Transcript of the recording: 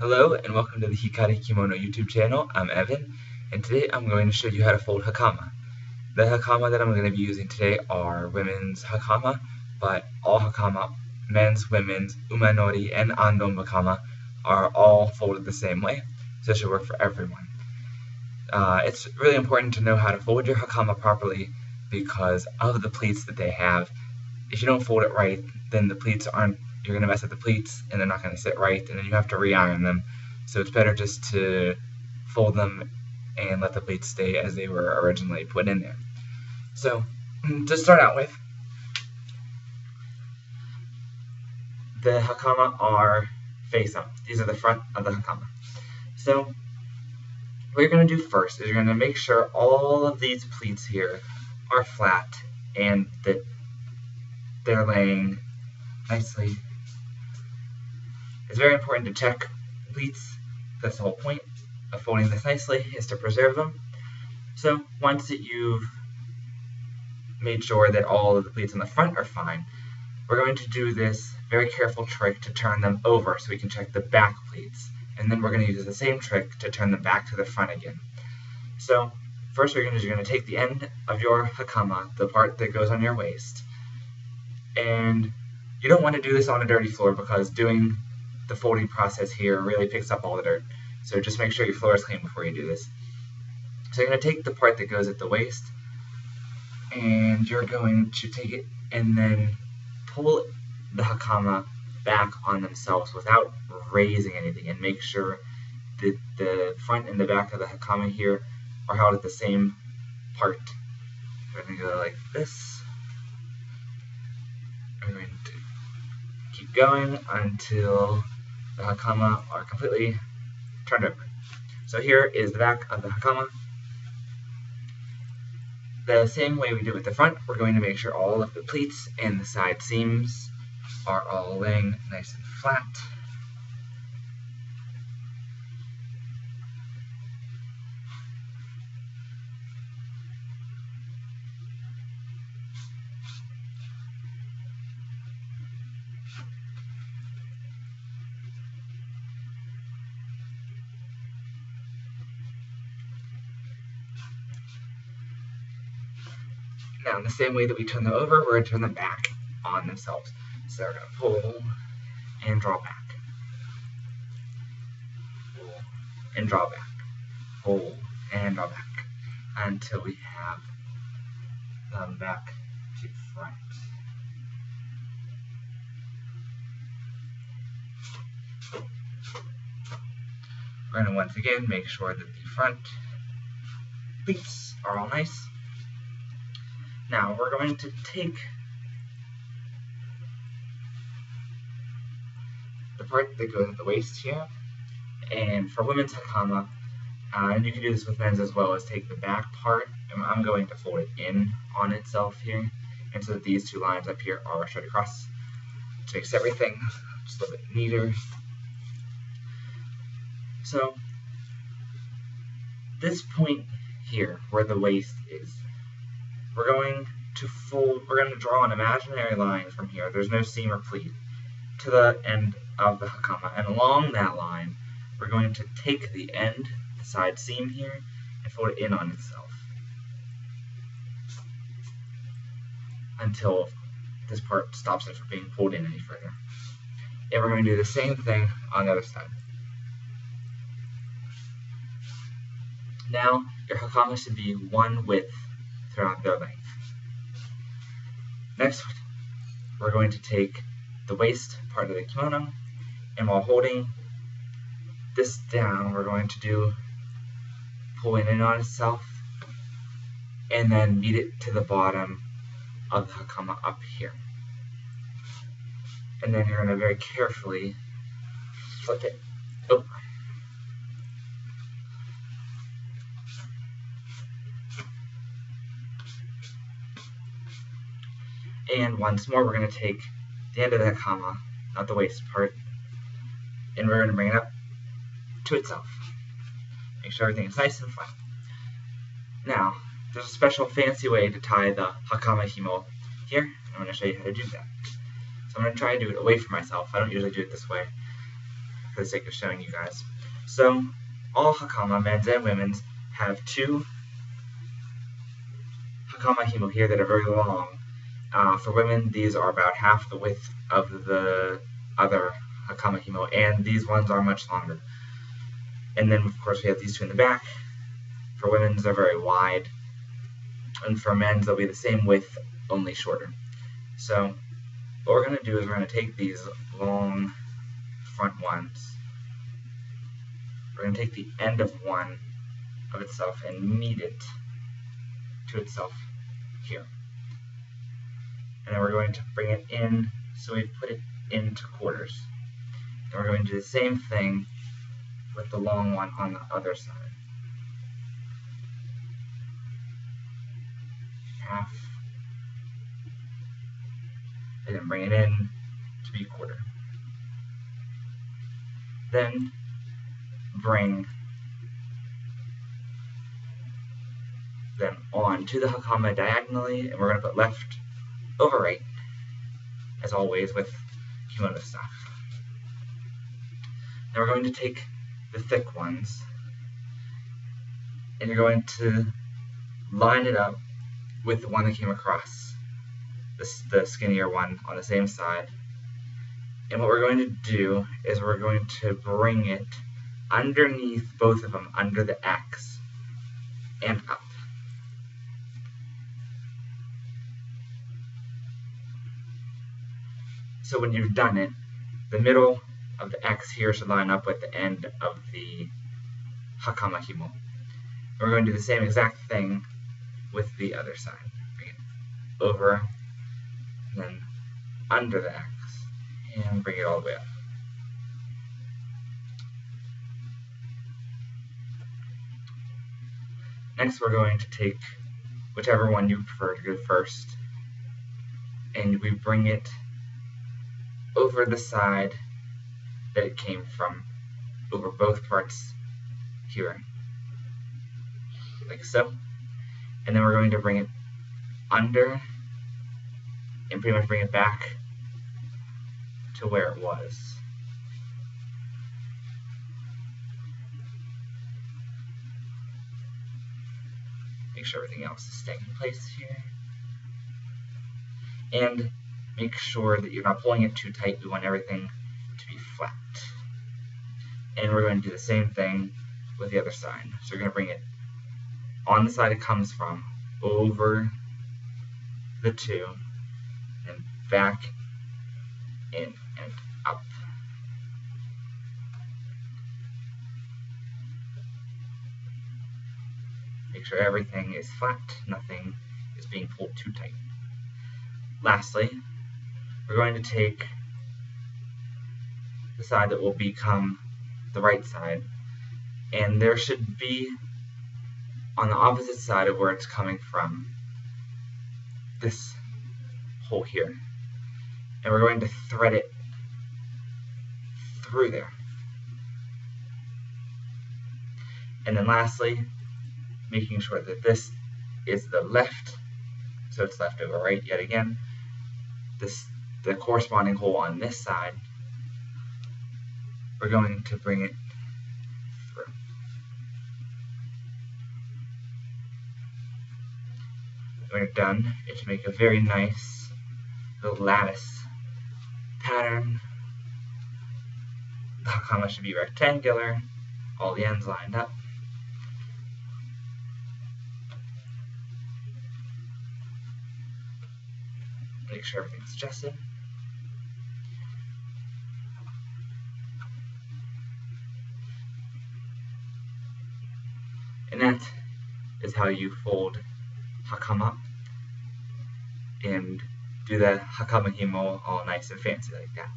Hello and welcome to the Hikari Kimono YouTube channel. I'm Evan, and today I'm going to show you how to fold hakama. The hakama that I'm going to be using today are women's hakama, but all hakama, men's, women's, umanori, and andonbakama are all folded the same way, so it should work for everyone. It's really important to know how to fold your hakama properly because of the pleats that they have. If you don't fold it right, then the pleats you're going to mess up the pleats and they're not going to sit right, and then you have to re-iron them. So it's better just to fold them and let the pleats stay as they were originally put in there. So to start out with, the hakama are face up. These are the front of the hakama. So what you're going to do first is you're going to make sure all of these pleats here are flat and that they're laying nicely. It's very important to check pleats. That's the whole point of folding this nicely, is to preserve them. So once that you've made sure that all of the pleats in the front are fine, we're going to do this very careful trick to turn them over so we can check the back pleats. And then we're going to use the same trick to turn them back to the front again. So first what you're going to do is you're going to take the end of your hakama, the part that goes on your waist, and you don't want to do this on a dirty floor because doing the folding process here really picks up all the dirt. So just make sure your floor is clean before you do this. So you're going to take the part that goes at the waist, and you're going to take it and then pull the hakama back on themselves without raising anything, and make sure that the front and the back of the hakama here are held at the same part. We're going to go like this. We're going to keep going until the hakama are completely turned over. So here is the back of the hakama. The same way we did with the front, we're going to make sure all of the pleats and the side seams are all laying nice and flat. Now, in the same way that we turn them over, we're going to turn them back on themselves. So we're going to pull and draw back. Pull and draw back. Pull and draw back. Until we have them back to front. We're going to once again make sure that the front pleats are all nice. Now we're going to take the part that goes at the waist here, and for women's hakama, and you can do this with men's as well, is take the back part, and I'm going to fold it in on itself here, and so that these two lines up here are straight across, which makes everything just a little bit neater. So this point here, where the waist is, we're going to draw an imaginary line from here. There's no seam or pleat to the end of the hakama, and along that line, we're going to take the end, the side seam here, and fold it in on itself until this part stops it from being pulled in any further. And we're going to do the same thing on the other side. Now, your hakama should be one width throughout their length. Next, we're going to take the waist part of the kimono, and while holding this down, we're going to do pulling in on itself, and then meet it to the bottom of the hakama up here. And then you're going to very carefully flip it over. And once more, we're going to take the end of the hakama, not the waist part, and we're going to bring it up to itself. Make sure everything is nice and flat. Now, there's a special fancy way to tie the hakama himo here, and I'm going to show you how to do that. So I'm going to try and do it away from myself. I don't usually do it this way. for the sake of showing you guys. So all hakama, men's and women's, have 2 hakama himo here that are very long. For women, these are about half the width of the other hakama himo, and these ones are much longer. And then, of course, we have these 2 in the back. For women's, they're very wide, and for men's, they'll be the same width, only shorter. So what we're going to do is we're going to take these long front ones. We're going to take the end of one of itself and meet it to itself here. And then we're going to bring it in, so we put it into quarters. And we're going to do the same thing with the long one on the other side. Half. And then bring it in to be quarter. Then bring them on to the hakama diagonally, and we're going to put left over right, as always with kimono stuff. Now we're going to take the thick ones, and you're going to line it up with the one that came across, the skinnier one on the same side. And what we're going to do is we're going to bring it underneath both of them, under the X, and up. So when you've done it, the middle of the X here should line up with the end of the hakama himo. And we're going to do the same exact thing with the other side. Bring it over, and then under the X, and bring it all the way up. Next, we're going to take whichever one you prefer to go first, and we bring it over the side that it came from, over both parts here, like so. And then we're going to bring it under and pretty much bring it back to where it was. Make sure everything else is staying in place here. And make sure that you're not pulling it too tight. We want everything to be flat. And we're going to do the same thing with the other side. So we're going to bring it on the side it comes from, over the 2, and back in and up. Make sure everything is flat, nothing is being pulled too tight. Lastly, we're going to take the side that will become the right side, and there should be, on the opposite side of where it's coming from, this hole here. And we're going to thread it through there. And then lastly, making sure that this is the left, so it's left over right yet again. The corresponding hole on this side, we're going to bring it through. When you're done, it should make a very nice little lattice pattern. The hakama should be rectangular, all the ends lined up. Make sure everything's adjusted. And that is how you fold hakama and do the hakama himo all nice and fancy like that.